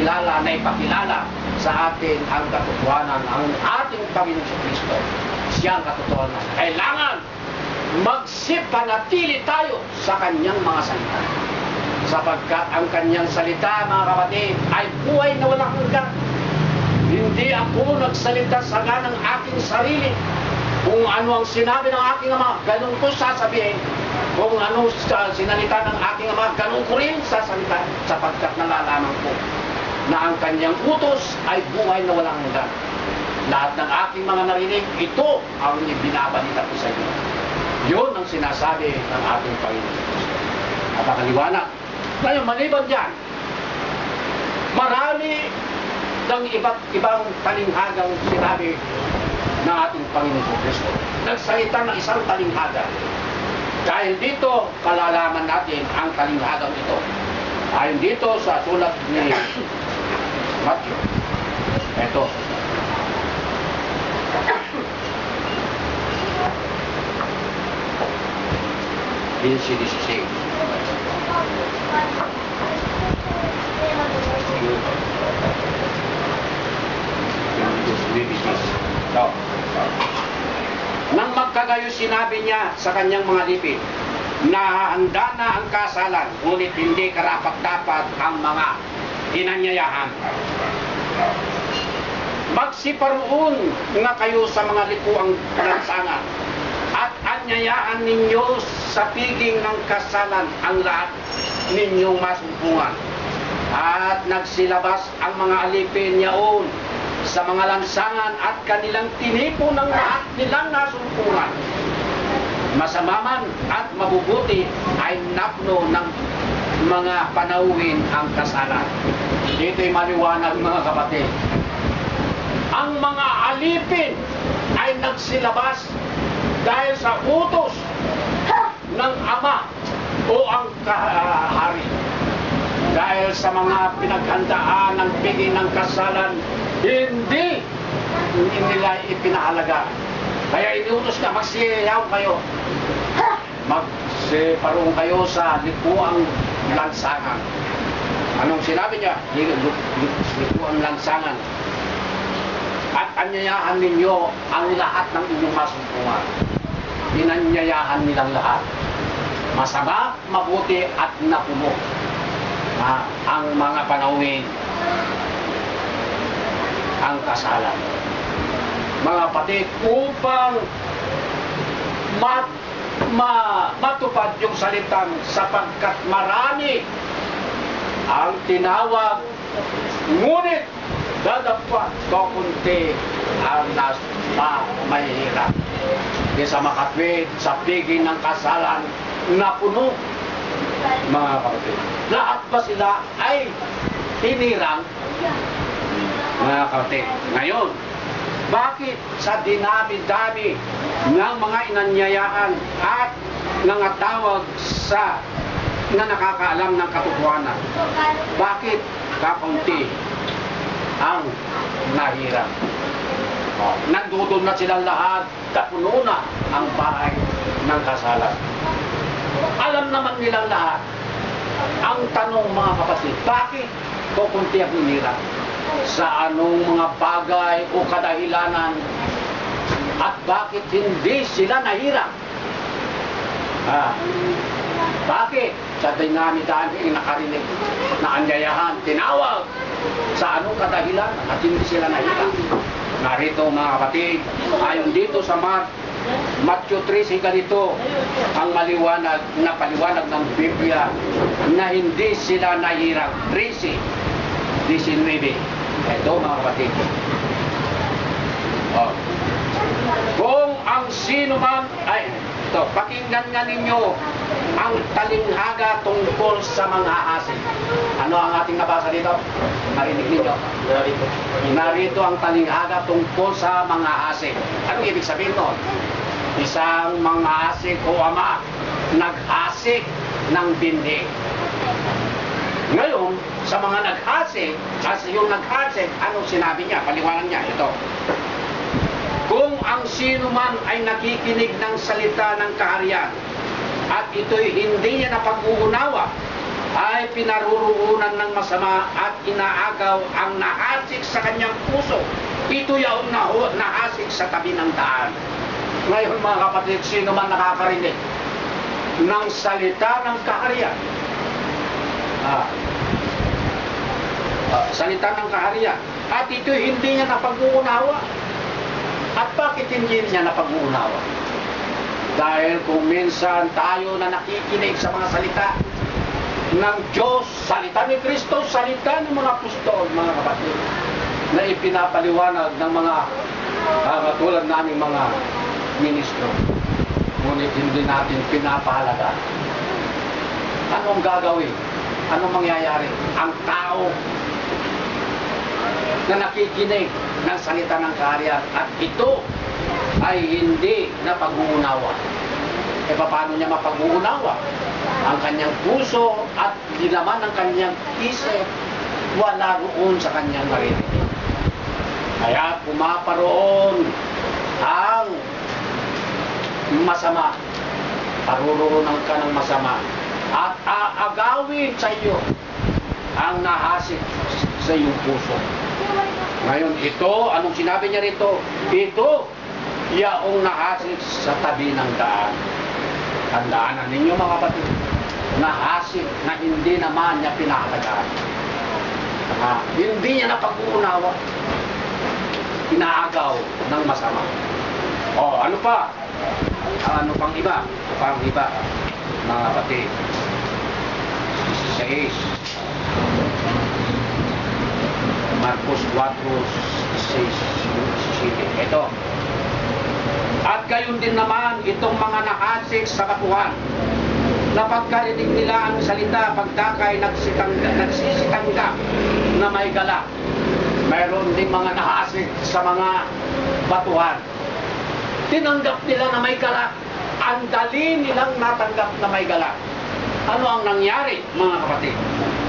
kakilala na ipakilala sa atin ang katotohanan ng ating Panginoon Kristo. Siya ang katotohanan. Kailangan magsipanatili tayo sa kanyang mga salita. Sapagkat ang kanyang salita, mga kapatid, ay buhay na walang hanggan. Hindi ako nagsalita sa ng aking sarili. Kung ano ang sinabi ng aking Ama, ganun ko sasabihin. Kung ano sinalita ng aking Ama, ganun ko rin sasalita. Sapagkat nalalaman ko na ang kanyang utos ay buhay na walang hanggan. Lahat ng aking mga narinig, ito ang binabalita ko sa inyo. Yun ang sinasabi ng ating Panginoon. Napakaliwanag. Ngayon, maliban dyan, marami ng iba't ibang talinghagang sinabi ng ating Panginoon Kristo. Nagsalita ng isang talinghaga. Dahil dito, kalalaman natin ang talinghagang ito. Ayon dito sa sulat ni Matthew. Ito. Matthew 16. So, nang magkagayo sinabi niya sa kanyang mga lipid, nahahanda na ang kasalan, ngunit hindi karapat-dapat ang mga inanyayahan. Magsiparoon nga kayo sa mga likuang kalansangan at anyayahan ninyo sa piging ng kasalan ang lahat ninyong masumpungan. At nagsilabas ang mga alipin niyaon sa mga lansangan at kanilang tinipo ng lahat nilang nasumpungan. Masamaman at mabubuti ay napno ng mga panauhin ang kasalan. Dito'y maliwanag, mga kapatid. Ang mga alipin ay nagsilabas dahil sa utos ng Ama o ang Hari. Dahil sa mga pinaghandaan ng bigin ng kasalan, hindi nila ipinahalaga. Kaya iniutos na magsiyaw kayo. Magsiparong kayo sa likuang lansangan. Anong sinabi niya? Likuang lansangan. At anyayahan ninyo ang lahat ng inyong masumpungan. Inanyayahan nilang lahat. Masama, mabuti at napuno. Ang mga panauhin ang kasalan. Mga kapatid, upang matupad yung salitang sapagkat marami ang tinawag, ngunit dadapwa kakunti ang mahihirap. Di sa makatwid, sa piging ng kasalan na puno. Mga kapatid, lahat ba sila ay tinirang? Mga kapatid, ngayon, bakit sa dinami-dami ng mga inanyayaan at nangatawag sa na nakakaalam ng katotohanan, bakit kakunti ang nahirap? Nandudol na silang lahat, kapuno na ang bahay ng kasalan. Alam naman nilang lahat. Ang tanong, mga kapatid, bakit kukunti ang hinirap? Sa anong mga bagay o kadahilanan at bakit hindi sila nahirap? Bakit? Sa dinami-dami nakarinig na anyayahan, tinawag, sa anong kadahilanan at hindi sila nahirap? Narito, mga kapatid, ayon dito sa Matthew 13, ganito ang maliwanag na paliwanag ng Biblia na hindi sila nahirap. 13:19. Ito, mga kapatid. Kung ang sino man ay ito, pakinggan nga ninyo ang talinghaga tungkol sa mga asin. Ano ang ating nabasa dito? Narinig ninyo? Narito ang talinghaga tungkol sa mga asin. Anong ibig sabihin nun? Isang mga asik o ama nag-asik ng bindi. Ngayon, sa mga nag-asik, kasi yung nag-asik, anong sinabi niya? Paliwanag niya, ito. Kung ang sino man ay nakikinig ng salita ng kaharian at ito'y hindi niya napag-uunawa, ay pinaruroonan ng masama at inaagaw ang nahasik sa kanyang puso. Ito yaong nahasik sa tabi ng daan. Ngayon mga kapatid, sino man nakakarinig ng salita ng kaharian? Salita ng kaharian. At ito hindi niya napag-uunawa. At bakit hindi niya napag-uunawa? Dahil kung minsan tayo na nakikinig sa mga salita ng Diyos, salita ni Kristo, salita ng mga apostol, mga kapatid, na ipinapaliwanag ng mga katulad naming mga ministro. Ngunit hindi natin pinapahalaga. Anong gagawin? Anong mangyayari? Ang tao na nakikinig ng salita ng kaharian at ito ay hindi napag-uunawa. E paano niya mapag-uunawa? Ang kanyang puso at dilaman ng kanyang isip wala roon sa kanyang marinig. Kaya pumaparoon ang masama. Paruroonan ka ng masama at aagawin sa iyo ang nahasik sa iyong puso. Ngayon ito, anong sinabi niya rito? Ito, yaong nahasik sa tabi ng daan. Tandaan ninyo mga kapatid, nahasik na hindi naman niya pinahalagaan. Hindi niya napag-uunawa. Inaagaw ng masama. Ano pa? Ano pang iba? Pang iba, mga kapatid. 16. Marcos 4:6. Ito. At gayon din naman itong mga nahasik sa katuhan, na pagkarinig nila ang salita, pagdakay nagsisitangga na may gala. Mayroon din mga nahasik sa mga batuhan. Tinanggap nila na may gala. Ang dali nilang natanggap na may gala. Ano ang nangyari, mga kapatid?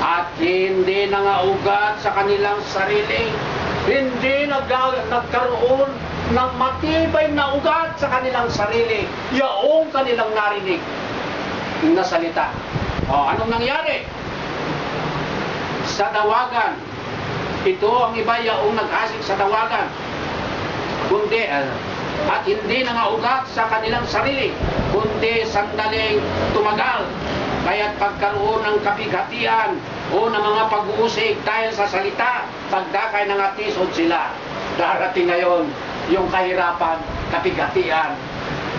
At hindi nangaugat sa kanilang sarili. Hindi nagkaroon ng matibay na ugat sa kanilang sarili. Yaong kanilang narinig na salita. Anong nangyari? Sa dawagan. Ito ang iba yaong naghasik sa dawagan. Kundi, at hindi nangaugat sa kanilang sarili, kundi sandaling tumagal. Kaya't pagkaroon ng kapighatian o ng mga pag-uusig dahil sa salita, pagdakay ng atisod sila. Darating ngayon yung kahirapan, kapighatian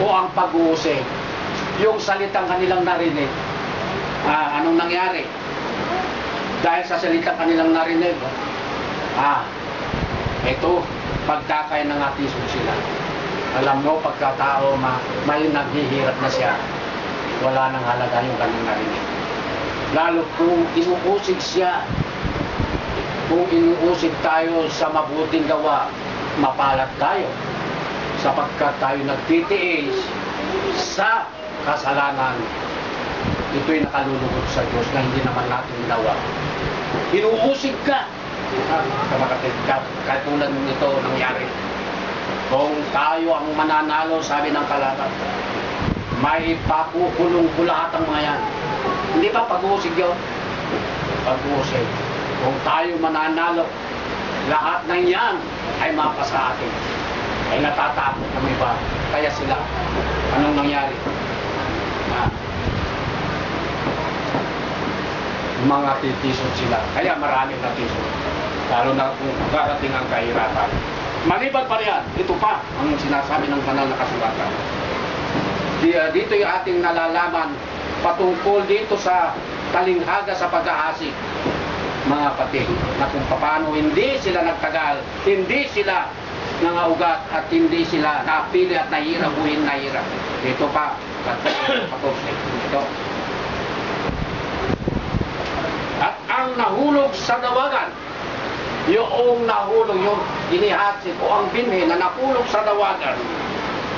o ang pag-uusig. Yung salitang kanilang narinig. Anong nangyari? Dahil sa salitang kanilang narinig, ito, pagdakay ng atisod sila. Alam mo, pagkatao, may naghihirap na siya, wala nang halaga yung kanyang narinig. Lalo kung inuusig siya, kung inuusig tayo sa mabuting gawa, mapalad tayo, sapagkat tayo nagtitiis sa kasalanan. Ito'y nakalulugod sa Diyos na hindi naman natin ginawa. Inuusig ka. Katulad nito nangyari. Kung tayo ang mananalo, sabi ng kalaban, may pakukulong ko lahat ang mga yan. Hindi ba pag-uusig yun? Pag-uusig. Kung tayo mananalo, lahat ng yan ay mapa sa atin. Ay natatakot ng iba. Kaya sila, anong nangyari? Mga titisod sila. Kaya maraming natisod. Lalo na kung darating ang kahirapan. Maliban pa riyan, ito pa ang sinasabi ng banal na kasulatan. Dito yung ating nalalaman patungkol dito sa talinghaga sa pag-aasik, mga kapatid, na kung paano hindi sila nagtagal, hindi sila nangaugat at hindi sila napili at nahirap buhin nahirap. Dito pa, ito. At ang nahulog sa dawagan, yung nahulog, yung inihatid o ang binhi na nahulog sa dawagan,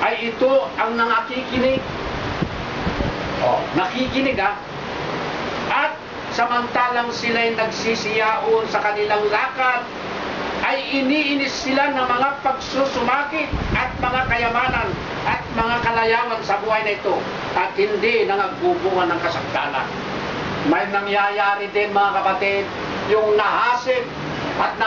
ay ito ang nangakikinig. Nakikinig At samantalang sila'y nagsisiyaon sa kanilang lakad, ay iniinis sila ng mga pagsusumakit at mga kayamanan at mga kalayawan sa buhay na ito, at hindi nangagbubungan ng kasagdalan. may nangyayari din mga kapatid, yung nahasip at